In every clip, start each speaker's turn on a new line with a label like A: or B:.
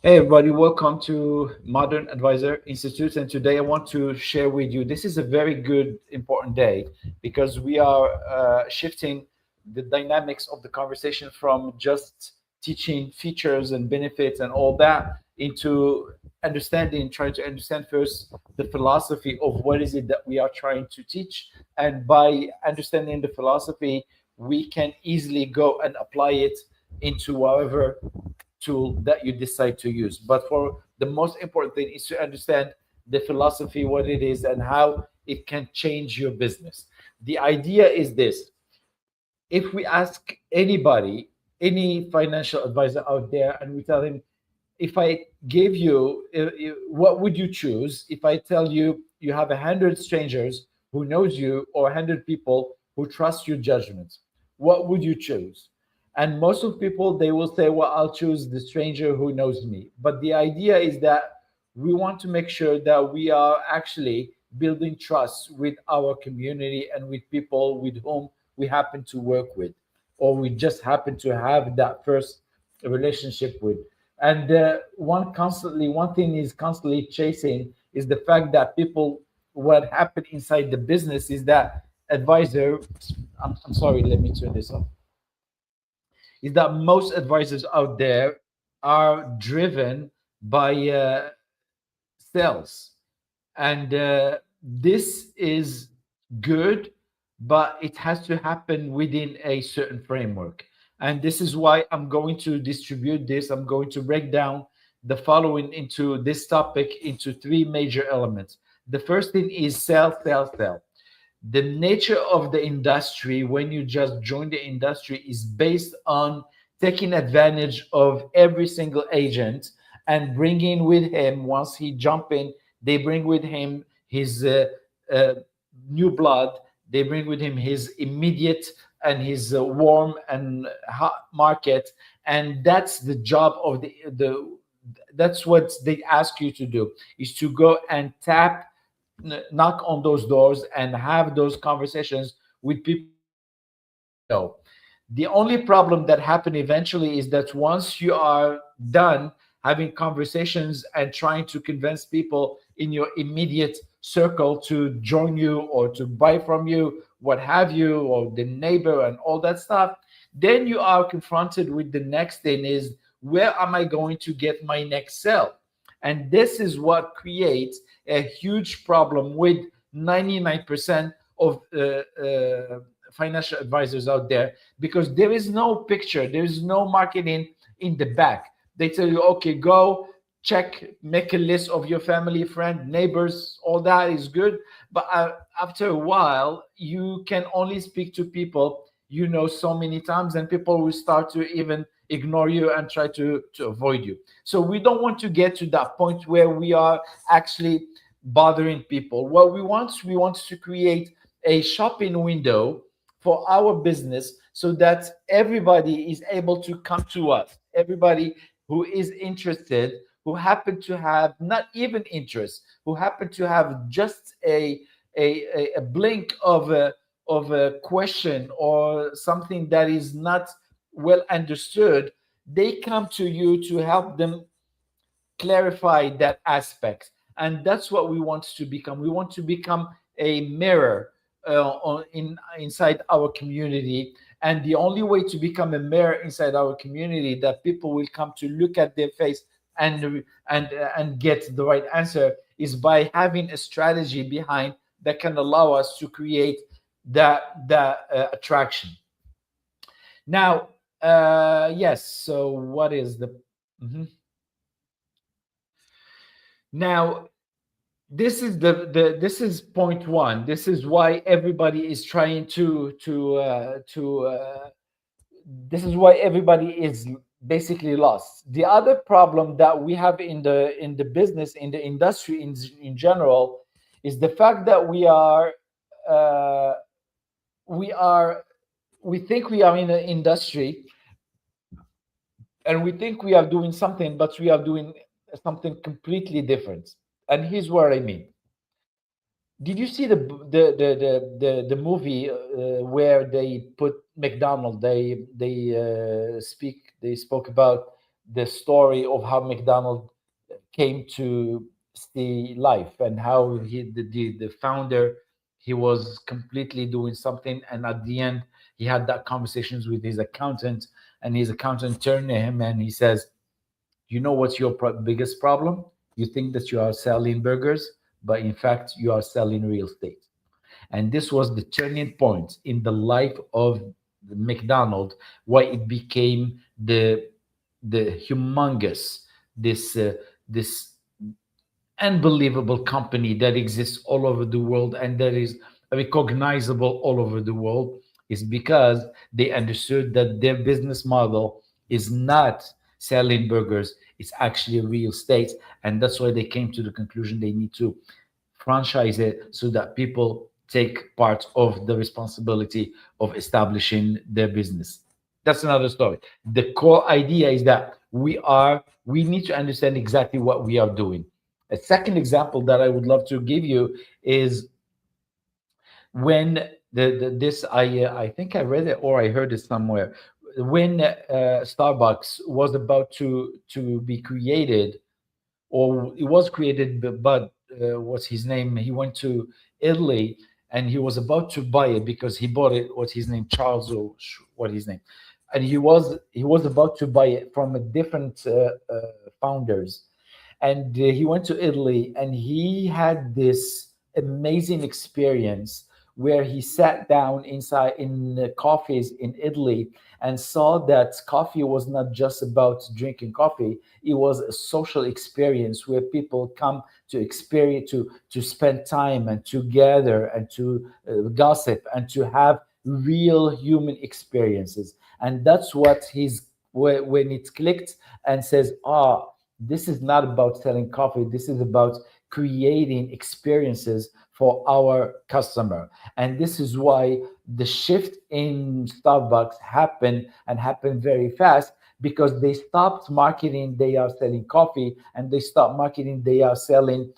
A: Hey everybody, welcome to Modern Advisor Institute. And today I want to share with you, this is a very good, important day because we are shifting the dynamics of the conversation from just teaching features and benefits and all that into understanding, trying to understand first the philosophy of what is it that we are trying to teach. And by understanding the philosophy, we can easily go and apply it into whatever tool that you decide to use. But for the most important thing is to understand the philosophy, what it is, and how it can change your business. The idea is this: if we ask anybody, any financial advisor out there, and we tell him, if I gave you, what would you choose? If I tell you you have 100 strangers who knows you or 100 people who trust your judgment, what would you choose? And most of people, they will say, well, I'll choose the stranger who knows me. But the idea is that we want to make sure that we are actually building trust with our community and with people with whom we happen to work with, or we just happen to have that first relationship with. And one thing is constantly chasing is the fact that people, what happened inside the business is that advisor, I'm sorry, let me turn this off, is that most advisors out there are driven by sales. And this is good, but it has to happen within a certain framework. And this is why I'm going to distribute this. I'm going to break down the following into this topic into three major elements. The first thing is sell, sell, sell. The nature of the industry when you just join the industry is based on taking advantage of every single agent and bringing with him, once he jump in, they bring with him his uh, new blood, they bring with him his immediate and his warm and hot market. And that's the job of the that's what they ask you to do, is to go and tap, knock on those doors and have those conversations with people that you know. The only problem that happen eventually is that once you are done having conversations and trying to convince people in your immediate circle to join you or to buy from you, what have you, or the neighbor and all that stuff, then you are confronted with the next thing is, where am I going to get my next sale? And this is what creates a huge problem with 99% of financial advisors out there, because there is no picture, there is no marketing in the back. They tell you, okay, go check, make a list of your family, friend, neighbors, all that is good. But after a while, you can only speak to people you know so many times, and people will start to even ignore you and try to avoid you. So we don't want to get to that point where we are actually bothering people. What we want to create a shopping window for our business so that everybody is able to come to us. Everybody who is interested, who happen to have not even interest, who happen to have just a blink of a question or something that is not well understood, they come to you to help them clarify that aspect. And that's what we want to become. We want to become a mirror inside our community. And the only way to become a mirror inside our community that people will come to look at their face and get the right answer is by having a strategy behind that can allow us to create that attraction. Now, yes. So what is the Mhm. Now, this is this is point one. This is why everybody is trying to this is why everybody is basically lost. The other problem that we have in the business, in the industry in general, is the fact that uh, we are we think we are in an industry and we think we are doing something, but we are doing something completely different. And here's what I mean. Did you see the movie where they put McDonald? They spoke about the story of how McDonald came to see life, and how the founder, he was completely doing something, and at the end he had that conversations with his accountant, and his accountant turned to him and he says, you know what's your biggest problem? You think that you are selling burgers, but in fact you are selling real estate. And this was the turning point in the life of the McDonald, why it became the humongous, this unbelievable company that exists all over the world and that is recognizable all over the world, is because they understood that their business model is not selling burgers, it's actually real estate. And that's why they came to the conclusion they need to franchise it so that people take part of the responsibility of establishing their business. That's another story. The core idea is that we need to understand exactly what we are doing. A second example that I would love to give you is when this I think I read it or I heard it somewhere, when Starbucks was about to be created, or it was created, but what's his name? He went to Italy and he was about to buy it because he bought it. What's his name? Charles or what his name? And he was about to buy it from a different founders, and he went to Italy and he had this amazing experience where he sat down inside in coffees in Italy and saw that coffee was not just about drinking coffee. It was a social experience where people come to experience, to spend time and to gather and to gossip and to have real human experiences. And that's what he's when it clicked and says, ah, this is not about selling coffee, this is about creating experiences for our customer. And this is why the shift in Starbucks happened, and happened very fast, because they stopped marketing they are selling coffee, and they stopped marketing they are selling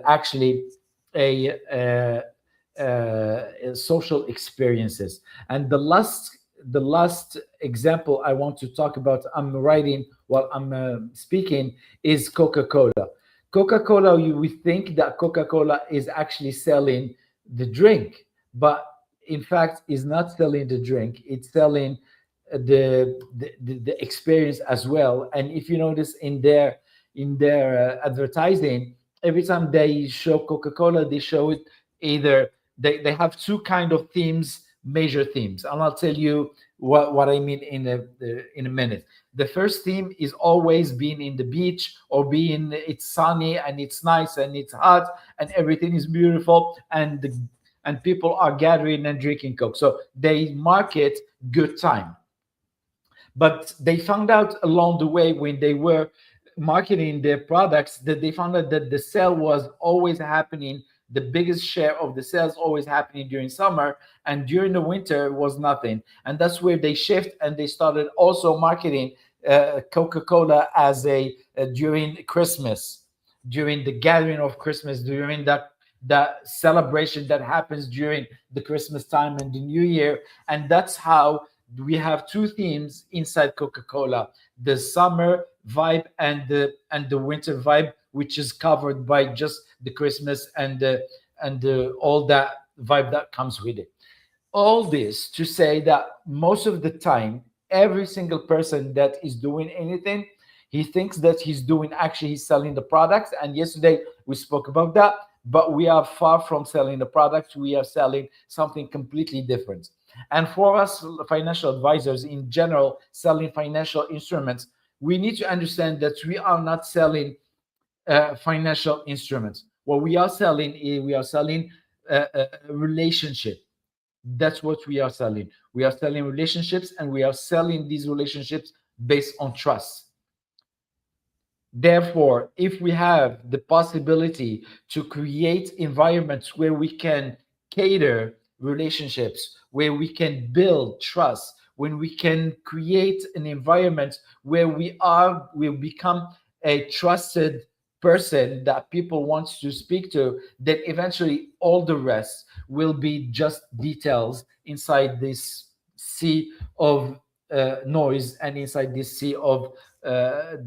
A: actually a social experiences. And the last example I want to talk about, I'm writing while I'm speaking, is Coca-Cola. Coca-Cola, we think that Coca-Cola is actually selling the drink, but in fact is not selling the drink, it's selling the experience as well. And if you notice in their advertising, every time they show Coca-Cola, they show it either they have two kind of themes, major themes, and I'll tell you what I mean in a minute. The first theme is always being in the beach, or being it's sunny and it's nice and it's hot and everything is beautiful, and people are gathering and drinking Coke, so they market good time. But they found out along the way, when they were marketing their products, that they found out that the sale was always happening, the biggest share of the sales always happening during summer, and during the winter was nothing. And that's where they shift, and they started also marketing Coca-Cola as a during Christmas, during the gathering of Christmas, during that celebration that happens during the Christmas time and the New Year. And that's how we have two themes inside Coca-Cola: the summer vibe and the winter vibe, which is covered by just the Christmas and all that vibe that comes with it. All this to say that most of the time, every single person that is doing anything, he thinks that he's selling the products. And yesterday we spoke about that, but we are far from selling the products, we are selling something completely different. And for us financial advisors in general, selling financial instruments, we need to understand that we are not selling financial instruments. What we are selling is we are selling a relationship. That's what we are selling. We are selling relationships, and we are selling these relationships based on trust. Therefore, if we have the possibility to create environments where we can cater relationships, where we can build trust, when we can create an environment where we become a trusted person that people want to speak to, then eventually all the rest will be just details inside this sea of noise, and inside this sea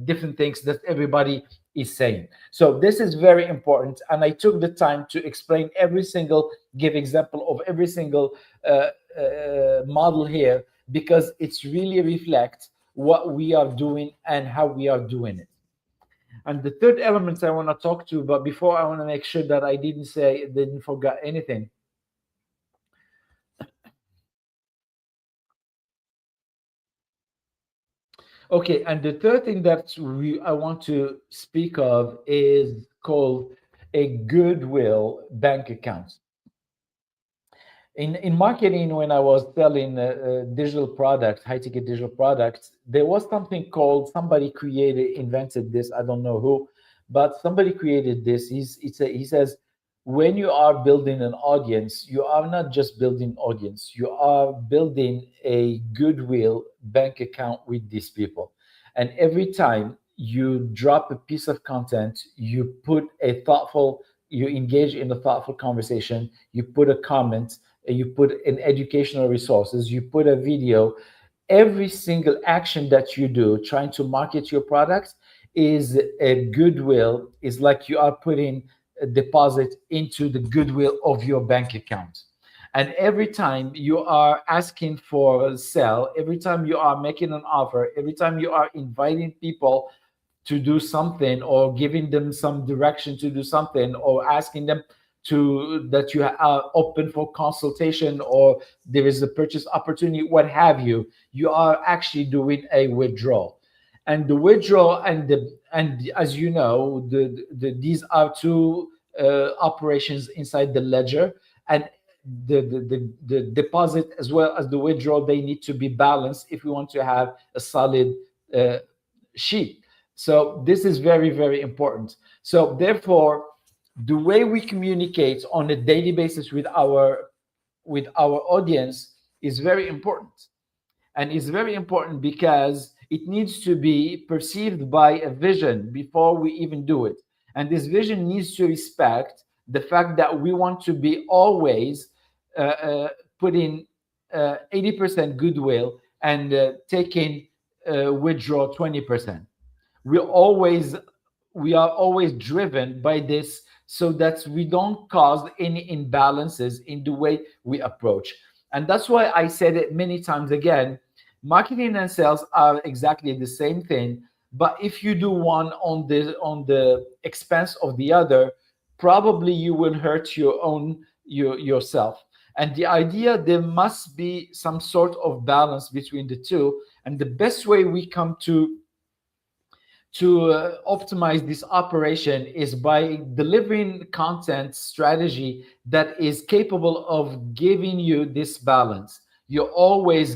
A: different things that everybody is saying. So this is very important, and I took the time to explain every single, give example of every single model here, because it's really reflects what we are doing and how we are doing it. And the third element I want to talk to, but before, I want to make sure that I didn't forget anything. Okay, and the third thing that I want to speak of is called a goodwill bank account. In marketing, when I was selling digital products, high ticket digital products, there was something called, somebody created, invented this, I don't know who, but somebody created this. He says, when you are building an audience, you are not just building audience, you are building a goodwill bank account with these people. And every time you drop a piece of content, you engage in a thoughtful conversation, you put a comment, you put in educational resources, you put a video, every single action that you do trying to market your products is a goodwill, is like you are putting a deposit into the goodwill of your bank account. And every time you are asking for a sell, every time you are making an offer, every time you are inviting people to do something, or giving them some direction to do something, or asking them to, that you are open for consultation, or there is a purchase opportunity, what have you, you are actually doing a withdrawal. And the withdrawal and as you know, these are two operations inside the ledger, and the deposit as well as the withdrawal, they need to be balanced if we want to have a solid uh, sheet. So this is very, very important. So therefore, the way we communicate on a daily basis with our audience is very important. And it's very important because it needs to be perceived by a vision before we even do it. And this vision needs to respect the fact that we want to be always putting 80% goodwill and taking withdraw 20%. we always we are always driven by this, so that we don't cause any imbalances in the way we approach. And that's why I said it many times again, marketing and sales are exactly the same thing, but if you do one on the expense of the other, probably you will hurt yourself. And the idea, there must be some sort of balance between the two. And the best way we come to optimize this operation is by delivering content strategy that is capable of giving you this balance. You're always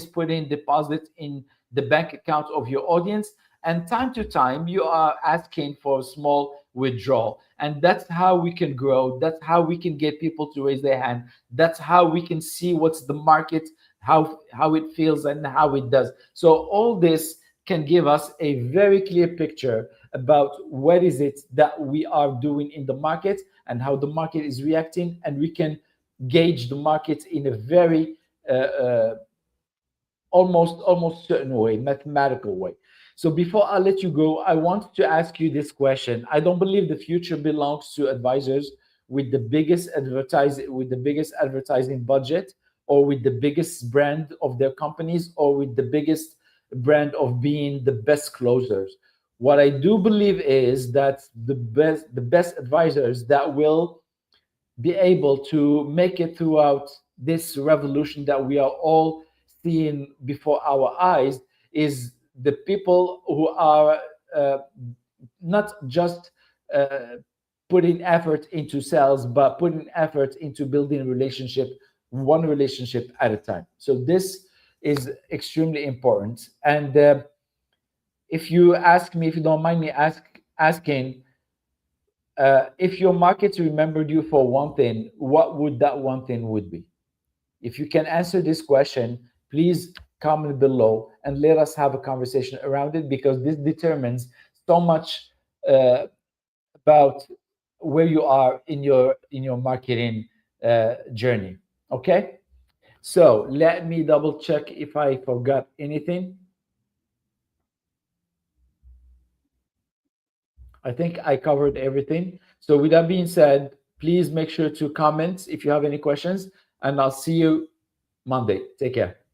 A: putting deposit in the bank account of your audience, and time to time you are asking for a small withdrawal. And that's how we can grow. That's how we can get people to raise their hand. That's how we can see what's the market, how it feels and how it does. So all this can give us a very clear picture about what is it that we are doing in the market and how the market is reacting, and we can gauge the market in a very almost certain way, mathematical way. So before I let you go, I want to ask you this question. I don't believe the future belongs to advisors with the biggest advertising budget, or with the biggest brand of their companies, or with the biggest brand of being the best closers. What I do believe is that the best advisors that will be able to make it throughout this revolution that we are all seeing before our eyes is the people who are uh, not just uh, putting effort into sales, but putting effort into building a relationship, one relationship at a time. So this is extremely important. And if you ask me, if you don't mind me asking, if your market remembered you for one thing, what would that one thing would be? If you can answer this question, please comment below and let us have a conversation around it, because this determines so much uh, about where you are in your marketing journey. Okay, so let me double check if I forgot anything. I think I covered everything. So with that being said, please make sure to comment if you have any questions, and I'll see you Monday. Take care.